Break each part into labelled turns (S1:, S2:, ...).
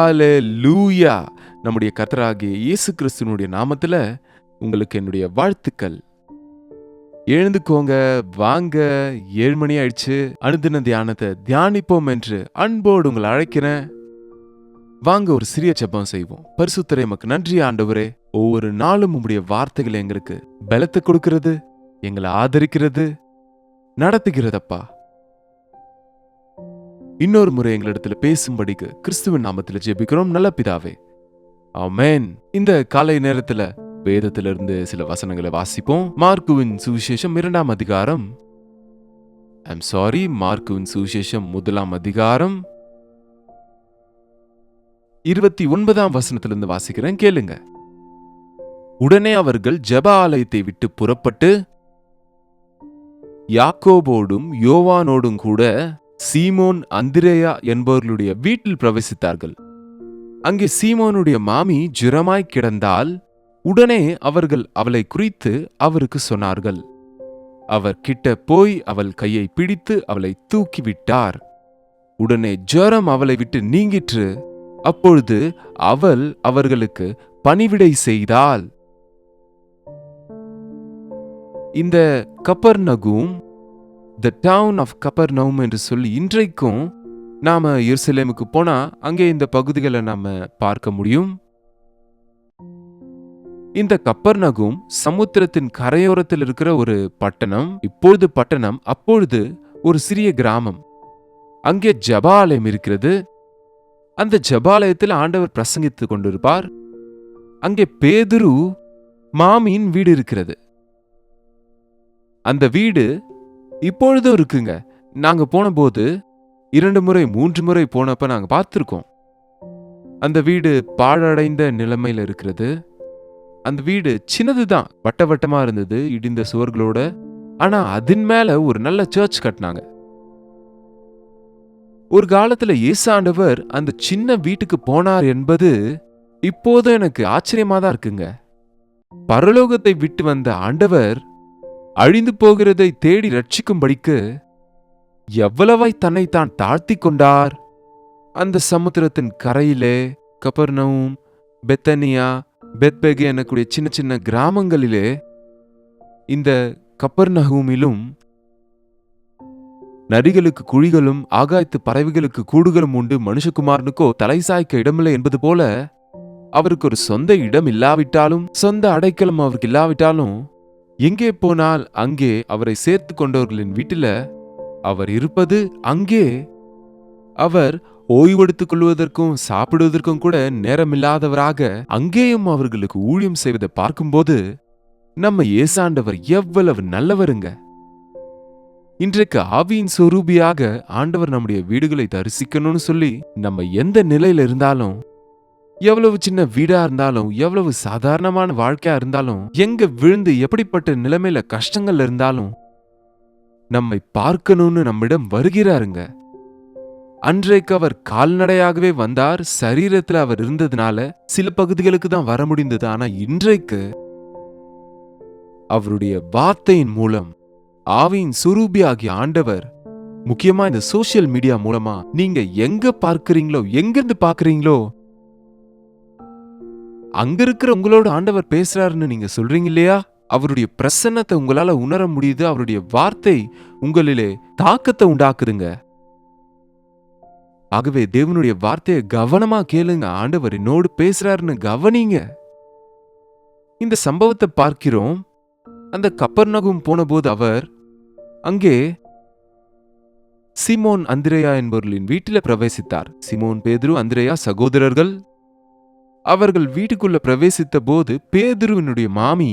S1: ஹalleluya! நம்முடைய கர்த்தராகிய இயேசு கிறிஸ்துவினுடைய நாமத்துல உங்களுக்கு என்னுடைய வாழ்த்துக்கள். எழுந்துக்கோங்க, வாங்க, 7 மணி ஆயிடுச்சு. அனுதின தியானத்தை தியானிப்போம் என்று அன்போடு உங்களை அழைக்கிறேன். வாங்க ஒரு சிறிய ஜெபம் செய்வோம். பரிசுத்தரே, எமக்கு நன்றி ஆண்டவரே. ஒவ்வொரு நாளும் உம்முடைய வார்த்தைகள் எங்களுக்கு பலத்தை கொடுக்கிறது, எங்களை ஆதரிக்கிறது, நடத்துகிறதப்பா. இன்னொரு முறை எங்களிடத்துல பேசும்படிக்கு கிறிஸ்துவின் நாமத்தில் ஜெபிக்கிறோம் நல்ல பிதாவே, ஆமென். இந்த காலை நேரத்துல வேதத்திலிருந்து சில வசனங்களை வாசிப்போம். மார்க்குவின் சுவிசேஷம் 2ஆம் அதிகாரம், மார்க்குவின் சுவிசேஷம் 1ஆம் அதிகாரம் 29ஆம் வசனத்திலிருந்து வாசிக்கிறேன், கேளுங்க. உடனே அவர்கள் ஜெப ஆலயத்தை விட்டு புறப்பட்டு யாக்கோபோடும் யோவானோடும் கூட சீமோன் அந்திரேயா என்பவர்களுடைய வீட்டில் பிரவேசித்தார்கள். அங்கே சீமோனுடைய மாமி ஜுரமாய் கிடந்தால், உடனே அவர்கள் அவளை குறித்து அவருக்கு சொன்னார்கள். அவர் கிட்ட போய் அவள் கையை பிடித்து அவளை தூக்கிவிட்டார். உடனே ஜுரம் அவளை விட்டு நீங்கிற்று. அப்பொழுது அவள் அவர்களுக்கு பணிவிடை செய்தாள். இந்த கப்பர்நகூம், த டவுன் ஆஃப் கப்பர்நவும் என்று சொல்லி இன்றைக்கும் நாம எருசலேமுக்கு போனா அங்கே இந்த பகுதிகளை நாம பார்க்க முடியும். இந்த கப்பர்நகூம் சமுத்திரத்தின் கரையோரத்தில் இருக்கிற ஒரு பட்டணம். இப்பொழுது பட்டணம், அப்பொழுது ஒரு சிறிய கிராமம். அங்கே ஜெபாலயம் இருக்கிறது. அந்த ஜெபாலயத்தில் ஆண்டவர் பிரசங்கித்துக் கொண்டிருப்பார். அங்கே பேதுரு மாமியின் வீடு இருக்கிறது. அந்த வீடு இப்பொழுதும் இருக்குங்க. நாங்க போன போது 2 முறை 3 முறை போனப்ப நாங்க பார்த்திருக்கோம். அந்த வீடு பாழடைந்த நிலைமையில இருக்கிறது. அந்த வீடு சின்னதுதான், வட்ட வட்டமா இருந்தது, இடிந்த சுவர்களோட. ஆனா அதன் மேல ஒரு நல்ல சர்ச் கட்டினாங்க. ஒரு காலத்துல இயேசு ஆண்டவர் அந்த சின்ன வீட்டுக்கு போனார் என்பது இப்போதும் எனக்கு ஆச்சரியமா தான் இருக்குங்க. பரலோகத்தை விட்டு வந்த ஆண்டவர் அழிந்து போகிறதை தேடி ரட்சிக்கும்படிக்கு எவ்வளவாய் தன்னை தான் தாழ்த்தி கொண்டார். அந்த சமுத்திரத்தின் கரையிலே கப்பர்நவும், பெத்தனியா, பெத்பெகே எனக்கூடிய சின்ன சின்ன கிராமங்களிலே, இந்த கப்பர்நகூமிலும் நரிகளுக்கு குழிகளும் ஆகாயத்து பறவைகளுக்கு கூடுகளும் உண்டு, மனுஷகுமாரனுக்கோ தலை சாய்க்க இடமில்லை என்பது போல, அவருக்கு ஒரு சொந்த இடம் இல்லாவிட்டாலும், சொந்த அடைக்கலம் அவருக்கு இல்லாவிட்டாலும், எங்கே போனால் அங்கே அவரை சேர்த்து கொண்டவர்களின் வீட்டில அவர் இருப்பது, அங்கே அவர் ஓய்வெடுத்துக் கொள்வதற்கும் சாப்பிடுவதற்கும் கூட நேரமில்லாதவராக அங்கேயும் அவர்களுக்கு ஊழியம் செய்வதை பார்க்கும்போது நம்ம இயேசாண்டவர் எவ்வளவு நல்லவருங்க. இன்றைக்கு ஆவியின் சொரூபியாக ஆண்டவர் நம்முடைய வீடுகளை தரிசிக்கணும்னு சொல்லி நம்ம எந்த நிலையில இருந்தாலும், எவ்வளவு சின்ன வீடா இருந்தாலும், எவ்வளவு சாதாரணமான வாழ்க்கையா இருந்தாலும், எங்க விழுந்து எப்படிப்பட்ட நிலைமையில கஷ்டங்கள் இருந்தாலும் நம்மை பார்க்கணும்னு நம்மிடம் வருகிறாருங்க. அன்றைக்கு அவர் கால்நடையாகவே வந்தார். சரீரத்தில் அவர் இருந்ததுனால சில பகுதிகளுக்கு தான் வர முடிந்தது. ஆனா இன்றைக்கு அவருடைய வார்த்தையின் மூலம் ஆவியின் சுரூபியாகிய ஆண்டவர், முக்கியமா இந்த சோசியல் மீடியா மூலமா நீங்க எங்க பார்க்கிறீங்களோ, எங்கிருந்து பார்க்கிறீங்களோ, அங்க இருக்கிற உங்களோட ஆண்டவர் பேசுறாருன்னு நீங்க சொல்றீங்க இல்லையா? அவருடைய பிரசன்னத்தை உங்களால உணர முடியுது. அவருடைய வார்த்தை உங்களிலே தாக்கத்தை உண்டாக்குதுங்க. ஆகவே தேவனுடைய வார்த்தையை கவனமா கேளுங்க. ஆண்டவர் என்னோடு பேசுறாருன்னு கவனிங்க. இந்த சம்பவத்தை பார்க்கிறோம். அந்த கப்பர்நகூம் போன போது அவர் அங்கே சீமோன் அந்திரேயா என்பவர்களின் வீட்டில பிரவேசித்தார். சீமோன், பேதுரு, அந்திரேயா சகோதரர்கள். அவர்கள் வீட்டுக்குள்ள பிரவேசித்த போது பேதுருவினுடைய மாமி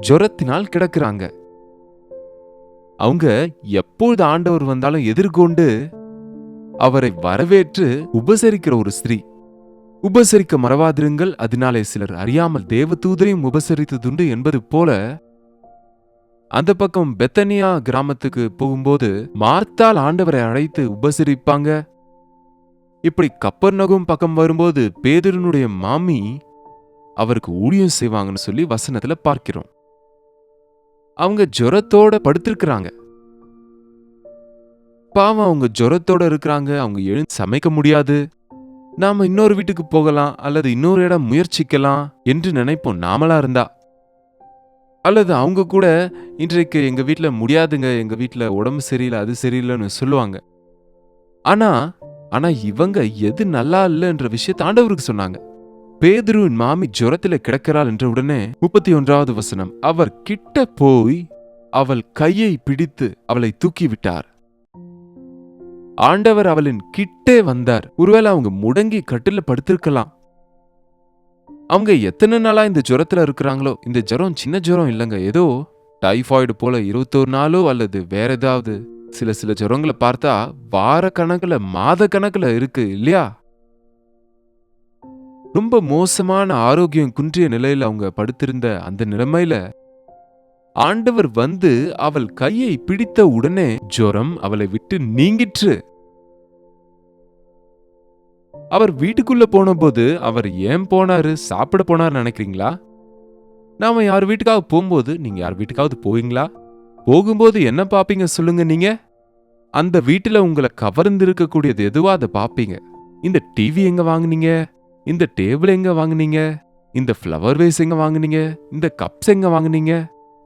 S1: ஜுரத்தினால் கிடக்குறாங்க. அவங்க எப்பொழுது ஆண்டவர் வந்தாலும் எதிர்கொண்டு அவரை வரவேற்று உபசரிக்கிற ஒரு ஸ்திரீ. உபசரிக்க மறவாதிருங்கள், அதனாலே சிலர் அறியாமல் தேவதூதரையும் உபசரித்ததுண்டு என்பது போல, அந்த பக்கம் பெத்தனியா கிராமத்துக்கு போகும்போது மார்த்தாள் ஆண்டவரை அழைத்து உபசரிப்பாங்க. இப்படி கப்பர்நகூம் பக்கம் வரும்போது பேதுருனுடைய மாமி அவருக்கு ஊழியம் செய்வாங்கன்னு சொல்லி வசனத்துல பார்க்கிறோம். அவங்க ஜுரத்தோட படுத்திருக்கிறாங்க. பாவம், அவங்க ஜுரத்தோட இருக்கிறாங்க. அவங்க எழுந்து சமைக்க முடியாது. நாம இன்னொரு வீட்டுக்கு போகலாம் அல்லது இன்னொரு இடம் முயற்சிக்கலாம் என்று நினைப்போம் நாமளா இருந்தா. அல்லது அவங்க கூட இன்றைக்கு எங்க வீட்ல முடியாதுங்க, எங்க வீட்ல உடம்பு சரியில்லை, அது சரியில்லைன்னு சொல்லுவாங்க. ஆனா ஆனா இவங்க எது நல்லா இல்லைன்ற விஷயத்தை ஆண்டவருக்கு சொன்னாங்க. பேதுருவின் மாமி ஜுரத்தில கிடக்கிறாள் என்ற உடனே 31வது வசனம், அவர் கிட்ட போய் அவள் கையை பிடித்து அவளை தூக்கி விட்டார். ஆண்டவர் அவளின் கிட்டே வந்தார். ஒருவேளை அவங்க முடங்கி கட்டில படுத்திருக்கலாம். அவங்க எத்தனை நாளா இந்த ஜுரத்துல இருக்கிறாங்களோ, இந்த ஜுரம் சின்ன ஜுரம் இல்லைங்க, ஏதோ டைஃபாய்டு போல 21 நாளோ அல்லது வேற ஏதாவது சில ஜுரங்களை பார்த்தா வார கணக்குல மாத கணக்குல இருக்கு இல்லையா? ரொம்ப மோசமான ஆரோக்கியம் குன்றிய நிலையில அவங்க படுத்திருந்த அந்த நிலைமையில ஆண்டவர் வந்து அவள் கையை பிடித்த உடனே ஜுரம் அவளை விட்டு நீங்கிற்று. அவர் வீட்டுக்குள்ள போனபோது அவர் ஏன் போனாரு, சாப்பிட போனார் நினைக்கிறீங்களா? நாம யார் வீட்டுக்காவது போகும்போது, நீங்க யார் வீட்டுக்காவது போவீங்களா? போகும்போது என்ன பாப்பீங்க சொல்லுங்க நீங்க? அந்த வீட்டுல உங்களை கவர்ந்து இருக்கக்கூடியது எதுவா அதை பாப்பீங்க. இந்த டிவி எங்க வாங்குனீங்க, இந்த டேபிள் எங்க வாங்குனீங்க, இந்த ஃப்ளவர் வேஸ் எங்க வாங்குனீங்க, இந்த கப்ஸ் எங்க வாங்குனீங்க.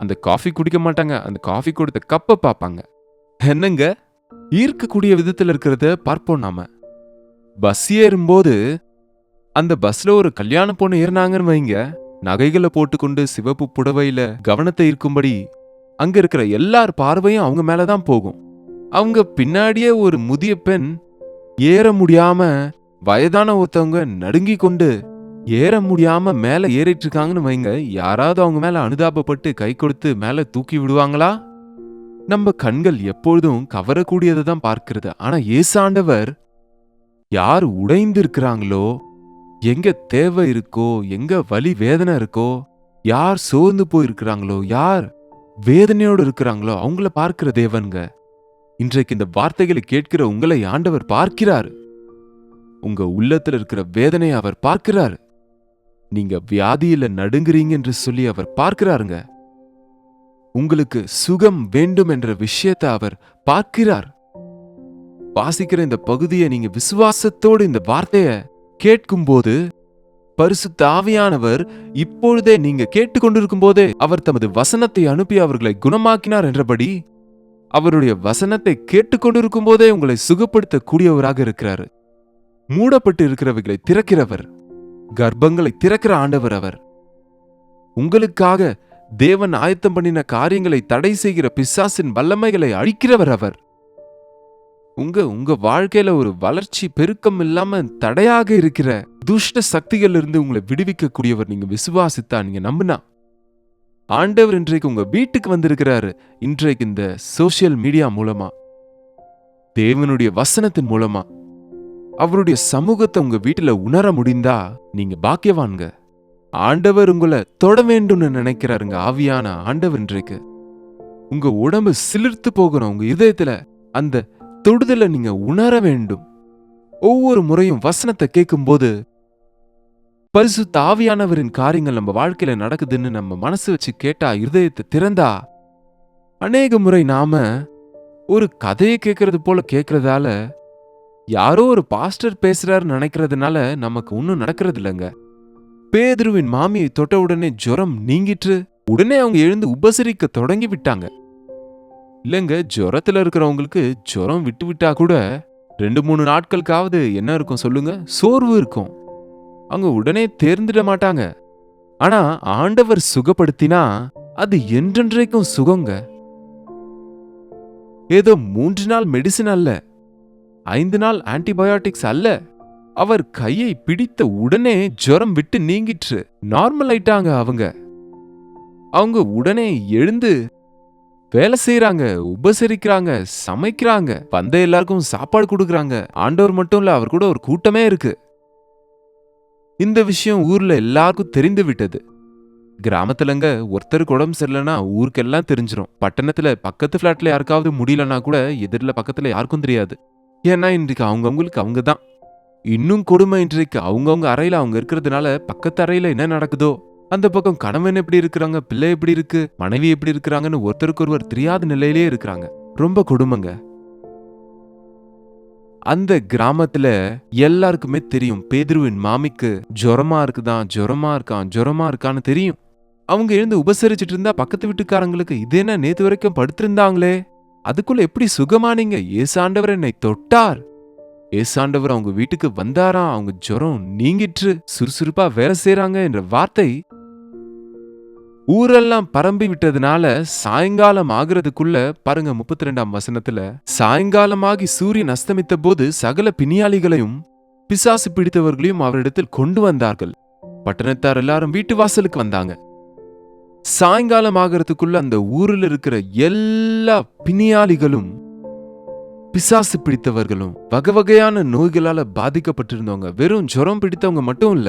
S1: அந்த காஃபி குடிக்க மாட்டாங்க, அந்த காஃபி கொடுத்த கப்பை பார்ப்பாங்க. என்னங்க, ஈர்க்கக்கூடிய விதத்துல இருக்கிறத பார்ப்போம் நாம. பஸ் ஏறும்போது அந்த பஸ்ல ஒரு கல்யாண பொண்ணு ஏறினாங்கன்னு வைங்க, நகைகளை போட்டுக்கொண்டு சிவப்பு புடவையில கவனத்தை ஈர்க்கும்படி அங்க இருக்கிற எல்லார் பார்வையும் அவங்க மேலதான் போகும். அவங்க பின்னாடியே ஒரு முதிய பெண் ஏற முடியாம, வயதான ஒருத்தவங்க நடுங்கி கொண்டு ஏற முடியாம மேல ஏறிட்டு இருக்காங்கன்னு வைங்க, யாராவது அவங்க மேல அனுதாபப்பட்டு கை கொடுத்து மேல தூக்கி விடுவாங்களா? நம்ம கண்கள் எப்பொழுதும் கவரக்கூடியதை தான் பார்க்கிறது. ஆனா ஏசாண்டவர் யார் உடைந்து இருக்கிறாங்களோ, எங்க தேவை இருக்கோ, எங்க வலி வேதனை இருக்கோ, யார் சோர்ந்து போயிருக்கிறாங்களோ, யார் வேதனையோடு இருக்கிறாங்களோ அவங்கள பார்க்கிற தேவன்க. இன்றைக்கு இந்த வார்த்தைகளை கேட்கிற உங்களை ஆண்டவர் பார்க்கிறார். உங்க உள்ளத்துல இருக்கிற வேதனையை அவர் பார்க்கிறார். நீங்க வியாதியில நடுங்குறீங்க என்று சொல்லி அவர் பார்க்கிறாருங்க. உங்களுக்கு சுகம் வேண்டும் என்ற விஷயத்தை அவர் பார்க்கிறார். வாசிக்கிற இந்த பகுதியை நீங்க விசுவாசத்தோடு இந்த வார்த்தைய கேட்கும்போது, பரிசுத்த ஆவியானவர் இப்பொழுதே நீங்க கேட்டுக்கொண்டிருக்கும் போதே அவர் தமது வசனத்தை அனுப்பி அவர்களை குணமாக்கினார் என்றபடி, அவருடைய வசனத்தை கேட்டுக்கொண்டிருக்கும் போதே உங்களை சுகப்படுத்தக்கூடியவராக இருக்கிறார். மூடப்பட்டு இருக்கிறவைகளை திறக்கிறவர், கர்ப்பங்களை திறக்கிற ஆண்டவர் அவர். உங்களுக்காக தேவன் ஆயத்தம் பண்ணின காரியங்களை தடை செய்கிற பிசாசின் வல்லமைகளை அழிக்கிறவர் அவர். உங்க வாழ்க்கையில ஒரு வளர்ச்சி பெருக்கம் இல்லாம தடையாக இருக்கிற துஷ்ட சக்திகள் இருந்து உங்களை விடுவிக்க கூடியவர். நீங்க விசுவாசித்தா, நீங்க நம்பினா, ஆண்டவர் இன்றைக்கு உங்க வீட்டுக்கு வந்திருக்கிறாரு. இன்றைக்கு இந்த சோசியல் மீடியா மூலமா, தேவனுடைய வசனத்தின் மூலமா அவருடைய சமூகத்தை உங்க வீட்டுல உணர முடிந்தா நீங்க பாக்கியவான்க. ஆண்டவர் உங்களை தொட வேண்டும்னு நினைக்கிறாருங்க. ஆவியான ஆண்டவர் இன்றைக்கு உங்க உடம்பு சிலிர்த்து போகணும். உங்க இதயத்துல அந்த தொடுதலை நீங்க உணர வேண்டும். ஒவ்வொரு முறையும் வசனத்தை கேட்கும்போது பரிசுத்த ஆவியானவரின் காரியங்கள் நம்ம வாழ்க்கையில நடக்குதுன்னு நம்ம மனசு வச்சு கேட்டா, இருதயத்தை திறந்தா, அநேக முறை நாம ஒரு கதையை கேட்கறது போல கேட்கறதால, யாரோ ஒரு பாஸ்டர் பேசுறாரு நினைக்கிறதுனால நமக்கு ஒன்னும் நடக்கிறது இல்லைங்க. பேதுருவின் மாமியை தொட்ட உடனே ஜுரம் நீங்கிற்று. உடனே அவங்க எழுந்து உபசரிக்க தொடங்கி விட்டாங்க. இல்லைங்க, ஜுரத்துல இருக்கிறவங்களுக்கு ஜுரம் விட்டு விட்டா கூட 2-3 நாட்களுக்காவது என்ன இருக்கும் சொல்லுங்க? சோர்வு இருக்கும். அவங்க உடனே தேர்ந்திட மாட்டாங்க. ஆனா ஆண்டவர் சுகப்படுத்தினா அது என்றென்றைக்கும் சுகங்க. ஏதோ 3 நாள் மெடிசின் அல்ல, 5 நாள் ஆன்டிபயோட்டிக்ஸ் அல்ல. அவர் கையை பிடித்த உடனே ஜுரம் விட்டு நீங்கிற்று. நார்மல் ஆயிட்டாங்க. அவங்க உடனே எழுந்து வேலை செய்யறாங்க, உபசரிக்கிறாங்க, சமைக்கிறாங்க, வந்த எல்லாருக்கும் சாப்பாடு கொடுக்கறாங்க. ஆண்டவர் மட்டும் இல்ல, அவர் கூட ஒரு கூட்டமே இருக்கு. இந்த விஷயம் ஊர்ல எல்லாருக்கும் தெரிந்து விட்டது. கிராமத்துலங்க ஒருத்தருக்கு உடம்பு சரியில்லைன்னா ஊருக்கெல்லாம் தெரிஞ்சிடும். பட்டணத்துல பக்கத்து பிளாட்ல யாருக்காவது முடியலன்னா கூட எதிரில பக்கத்துல யாருக்கும் தெரியாது. ஏன்னா இன்றைக்கு அவங்கவுங்களுக்கு அவங்க தான். இன்னும் கொடுமை, இன்றைக்கு அவங்கவுங்க அறையில அவங்க இருக்கிறதுனால பக்கத்து அறையில என்ன நடக்குதோ, அந்த பக்கம் கணவன் எப்படி இருக்கிறாங்க, பிள்ளை எப்படி இருக்கு, மனைவி எப்படி இருக்கிறாங்கன்னு ஒருத்தருக்கு ஒருவர் தெரியாத நிலையிலே இருக்கிறாங்க. ரொம்ப கொடுமைங்க. அந்த கிராமத்துல எல்லாருக்குமே தெரியும் பேதுருவின் மாமிக்கு ஜுரமா இருக்குதான், ஜுரமா இருக்கான்னு தெரியும். அவங்க எழுந்து உபசரிச்சுட்டு இருந்தா பக்கத்து வீட்டுக்காரங்களுக்கு இது என்ன நேத்து வரைக்கும் படுத்திருந்தாங்களே, அதுக்குள்ள எப்படி சுகமானீங்க, ஏசாண்டவர் என்னை தொட்டார், ஏசாண்டவர் அவங்க வீட்டுக்கு வந்தாராம், அவங்க ஜுரம் நீங்கிற்று, சுறுசுறுப்பா வேலை செய்றாங்க என்ற வார்த்தை ஊரெல்லாம் பரம்பி விட்டதுனால சாயங்காலம் ஆகிறதுக்குள்ள பாருங்க 32ஆம் வசனத்துல, சாயங்காலமாகி சூரியன் அஸ்தமித்த போது சகல பிணியாளிகளையும் பிசாசு பிடித்தவர்களையும் அவரிடத்தில் கொண்டு வந்தார்கள். பட்டணத்தார் எல்லாரும் வீட்டு வாசலுக்கு வந்தாங்க. சாயங்காலம் ஆகிறதுக்குள்ள அந்த ஊரில் இருக்கிற எல்லா பிணியாளிகளும் பிசாசு பிடித்தவர்களும் வகை வகையான நோய்களால பாதிக்கப்பட்டிருந்தவங்க, வெறும் ஜுரம் பிடித்தவங்க மட்டும் இல்ல,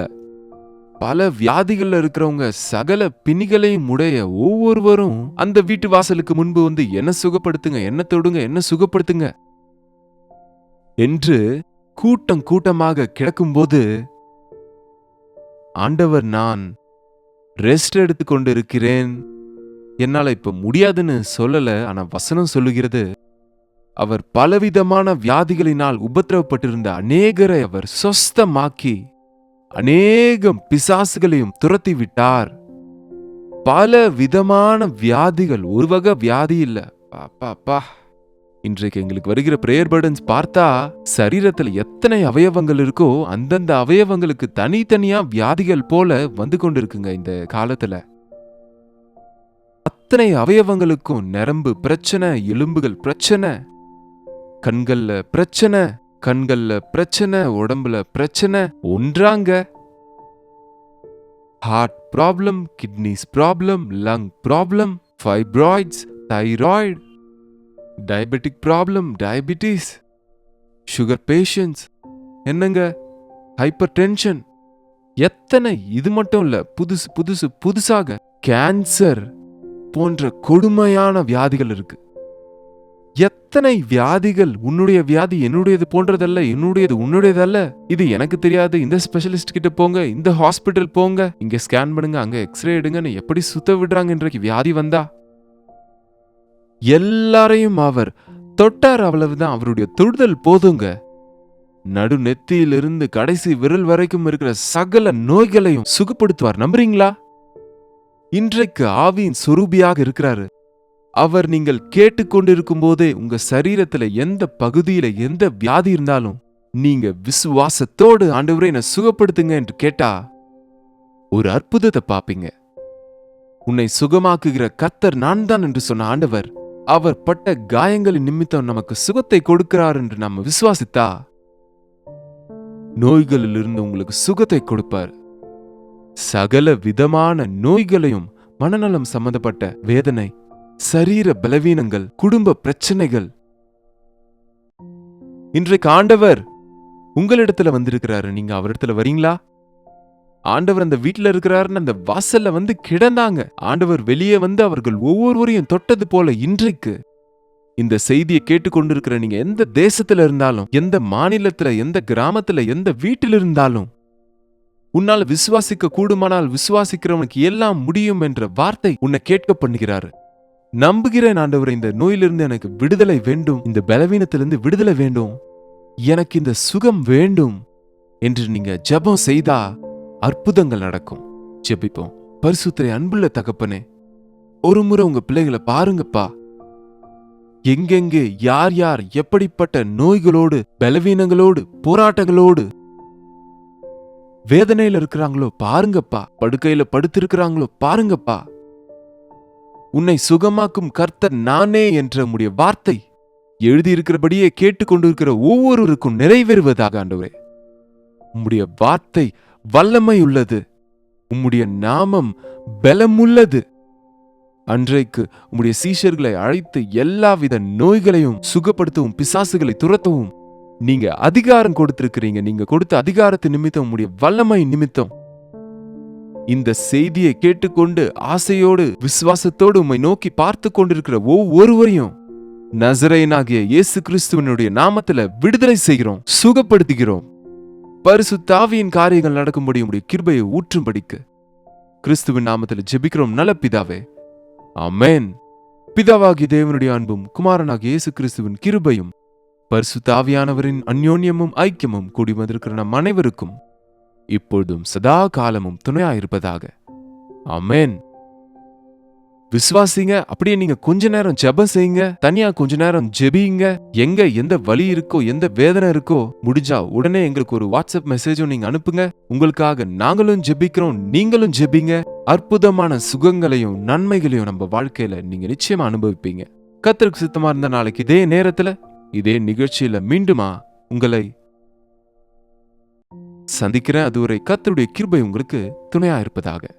S1: பல வியாதிகள்ல இருக்கிறவங்க, சகல பிணிகளையும் உடைய ஒவ்வொருவரும் அந்த வீட்டு வாசலுக்கு முன்பு வந்து என்ன சுகப்படுத்துங்க, என்ன தொடுங்க, என்ன சுகப்படுத்துங்க என்று கூட்டம் கூட்டமாக கிடக்கும்போது ஆண்டவர், நான் ரெஸ்ட் எடுத்துக் கொண்டு இருக்கிறேன், என்னால இப்ப முடியாதுன்னு சொல்லல. ஆனா வசனம் சொல்லுகிறது, அவர் பலவிதமான வியாதிகளினால் உபத்திரவப்பட்டிருந்த அநேகரை அவர் சொஸ்தமாக்கி அநேகம் பிசாசுகளையும் துரத்தி விட்டார். பல விதமான வியாதிகள், ஒரு வகை வியாதி இல்ல. பாப்பா, இன்றைக்கு எங்களுக்கு வருகிற பிரேயர் பர்டன்ஸ் பார்த்தா சரீரத்துல எத்தனை அவயவங்கள் இருக்கோ அந்தந்த அவயவங்களுக்கு தனித்தனியா வியாதிகள் போல வந்து கொண்டிருக்குங்க. இந்த காலத்துல அத்தனை அவயவங்களுக்கும் நரம்பு பிரச்சனை, எலும்புகள் பிரச்சனை, கண்கள்ல பிரச்சனை, உடம்புல பிரச்சனை, ஒன்றாங்க heart problem, kidneys problem, lung problem, fibroids, thyroid, diabetic problem, diabetes, sugar patients, என்னங்க ஹைப்பர் டென்ஷன், எத்தனை, இது மட்டும் இல்ல, புதுசாக கேன்சர் போன்ற கொடுமையான வியாதிகள் இருக்கு. எத்தனை வியாதிகள்! உன்னுடைய வியாதி என்னுடையது போன்றதல்ல, என்னுடையது உன்னுடையதல்ல. இது எனக்கு தெரியாது, இந்த ஸ்பெஷலிஸ்ட் கிட்ட போங்க, இந்த ஹாஸ்பிட்டல் போங்க, இங்க ஸ்கேன் பண்ணுங்க, அங்க எக்ஸ்ரே எடுங்கன்னு எப்படி சுத்த விடுறாங்க. இன்றைக்கு வியாதி வந்தா எல்லாரையும் அவர் தொட்டார், அவ்வளவுதான். அவருடைய தொடுதல் போதுங்க. நடு நெத்தியிலிருந்து கடைசி விரல் வரைக்கும் இருக்கிற சகல நோய்களையும் சுகப்படுத்துவார். நம்புறீங்களா? இன்றைக்கு ஆவியின் சொரூபியாக இருக்கிறாரு அவர். நீங்கள் கேட்டுக்கொண்டிருக்கும் போதே உங்க சரீரத்துல எந்த பகுதியில எந்த வியாதி இருந்தாலும் நீங்க விசுவாசத்தோடு ஆண்டவரே என்னை சுகப்படுத்துங்க என்று கேட்டா ஒரு அற்புதத்தை பாப்பீங்க. உன்னை சுகமாக்குகிற கர்த்தர் நான் தான் என்று சொன்ன ஆண்டவர், அவர் பட்ட காயங்களின் நிமித்தம் நமக்கு சுகத்தை கொடுக்கிறார் என்று நம்ம விசுவாசித்தா நோய்களிலிருந்து உங்களுக்கு சுகத்தை கொடுப்பார். சகல விதமான நோய்களையும், மனநலம் சம்பந்தப்பட்ட வேதனை, சரீர பலவீனங்கள், குடும்ப பிரச்சனைகள், இன்றைக்கு ஆண்டவர் உங்களிடத்துல வந்திருக்கிறாரு. நீங்க அவரிடத்துல வரீங்களா? ஆண்டவர் அந்த வீட்டுல இருக்கிறாருன்னு அந்த வாசல்ல வந்து கிடந்தாங்க. ஆண்டவர் வெளியே வந்து அவர்கள் ஒவ்வொருவரையும் தொட்டது போல இன்றைக்கு இந்த செய்தியை கேட்டுக்கொண்டிருக்கிற நீங்க எந்த தேசத்துல இருந்தாலும், எந்த மாநிலத்துல, எந்த கிராமத்துல, எந்த வீட்டில் இருந்தாலும், உன்னால் விசுவாசிக்க கூடுமானால் விசுவாசிக்கிறவனுக்கு எல்லாம் முடியும் என்ற வார்த்தை உன்னை கேட்க பண்ணுகிறாரு. நம்புகிறேன் ஆண்டவரே, இந்த நோயிலிருந்து எனக்கு விடுதலை வேண்டும், இந்த பலவீனத்திலிருந்து விடுதலை வேண்டும், எனக்கு இந்த சுகம் வேண்டும் என்று நீங்க ஜெபம் செய்தா அற்புதங்கள் நடக்கும். ஜெபிப்போம். பரிசுத்தரே, அன்புள்ள தகப்பனே, ஒரு முறை உங்க பிள்ளைகளை பாருங்கப்பா. எங்கெங்கே யார் யார் எப்படிப்பட்ட நோய்களோடு, பலவீனங்களோடு, போராட்டங்களோடு, வேதனையில இருக்கிறாங்களோ பாருங்கப்பா. படுக்கையில படுத்திருக்கிறாங்களோ பாருங்கப்பா. உன்னை சுகமாக்கும் கர்த்தர் நானே என்ற உம்முடைய வார்த்தை எழுதியிருக்கிறபடியே கேட்டுக்கொண்டிருக்கிற ஒவ்வொருவருக்கும் நிறைவேறுவதாக ஆண்டவரே. உம்முடைய வார்த்தை வல்லமை உள்ளது, உம்முடைய நாமம் பலமுள்ளது. அன்றைக்கு உம்முடைய சீஷர்களை அழைத்து எல்லாவித நோய்களையும் சுகப்படுத்தவும், பிசாசுகளை துரத்தவும் நீங்க அதிகாரம் கொடுத்திருக்கிறீங்க. நீங்க கொடுத்த அதிகாரத்து நிமித்தம், உம்முடைய வல்லமை நிமித்தம் இந்த செய்தியை கேட்டுக்கொண்டு ஆசையோடு விசுவாசத்தோடு உம்மை நோக்கி பார்த்து கொண்டிருக்கிற ஒவ்வொருவரையும் நசரேயனாகிய இயேசு கிறிஸ்துவினுடைய நாமத்துல விடுதலை செய்கிறோம், சுகப்படுத்துகிறோம். பரிசுத்த ஆவியின் காரியங்கள் நடக்கும்படி உம்முடைய கிருபையை ஊற்றும்படிக்கு கிறிஸ்துவின் நாமத்துல ஜெபிக்கிறோம் நல்ல பிதாவே, ஆமென். பிதாவாகிய தேவனுடைய அன்பும் குமாரனாகிய இயேசு கிறிஸ்துவின் கிருபையும் பரிசுத்த ஆவியானவரின் அந்யோன்யமும் ஐக்கியமும் கூடி வந்திருக்கிற நம் அனைவருக்கும் இப்பொழுதும் சதா காலமும் துணையாயிருப்பதாக. ஆமென். விசுவாசிங்க. அப்படியே நீங்க கொஞ்ச நேரம் ஜெபம் செய்யுங்க. தனியா கொஞ்ச நேரம் ஜெபியுங்க. எங்க எந்த வலி இருக்கோ, எந்த வேதனை இருக்கோ, முடிஞ்சா உடனே எங்களுக்கு ஒரு வாட்ஸ்அப் மெசேஜும் நீங்க அனுப்புங்க. உங்களுக்காக நாங்களும் ஜெபிக்கிறோம், நீங்களும் ஜெபிங்க. அற்புதமான சுகங்களையும் நன்மைகளையும் நம்ம வாழ்க்கையில நீங்க நிச்சயமா அனுபவிப்பீங்க. கர்த்தருக்கு சித்தமா இருந்த நாளைக்கு இதே நேரத்துல இதே நிகழ்ச்சியில மீண்டுமா உங்களை சந்திக்கிறேன். அதுவரை கர்த்தருடைய கிருபை உங்களுக்கு துணையா இருப்பதாக.